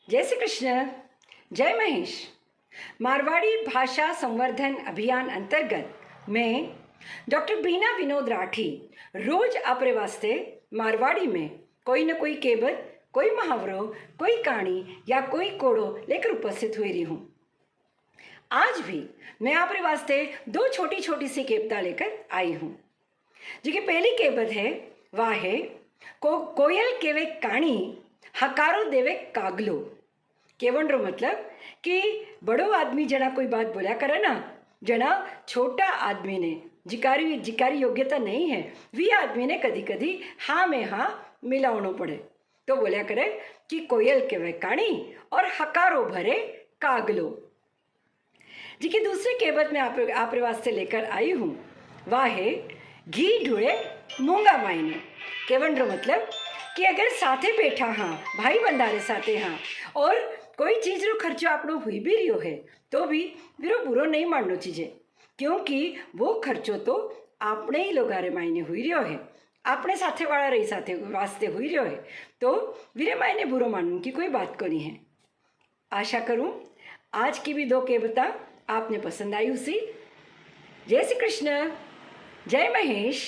जय श्री कृष्ण। जय महेश। मारवाड़ी भाषा संवर्धन अभियान अंतर्गत मैं डॉक्टर बीना विनोद राठी रोज आपरे वास्ते मारवाड़ी में कोई न कोई कहेवत, कोई मुहावरो, कोई कहानी या कोई कोड़ो लेकर उपस्थित हुई रही हूँ। आज भी मैं आपरे वास्ते दो छोटी छोटी सी कविता लेकर आई हूँ। जी पहली कहेवत है वह है कोयल केवे काणी हकारो देवे कागलो। केवनरो मतलब कि बड़ो आदमी जना कोई बात बोला करे ना, जना छोटा आदमी ने जिकारी योग्यता नहीं है वी आदमी ने कदी कदी हाँ में हाँ मिलावनो पड़े तो बोलिया करे कि कोयल केवे काणी और हकारो भरे कागलो। जी की दूसरी कहेवत में आपरे वास्ते लेकर आई हूँ वह है घी ढूंढे मूंगा मायने। केवनरो मतलब कि अगर साथे बैठा हाँ भाई बंधारे साथे हाँ और कोई चीज़ रो खर्चो आपनो हुई भी रियो है तो भी विरो बुरो नहीं माननो चीज़े, क्योंकि वो खर्चो तो आपने ही लोगारे मायने हुई रियो है, आपने साथे वाला रही साथे वास्ते हुई रियो है तो विरे मायने बुरो मानने की कोई बात को नहीं है। आशा करूं आज की भी दो कविता आपने पसंद आई उसी। जय श्री कृष्ण। जय महेश।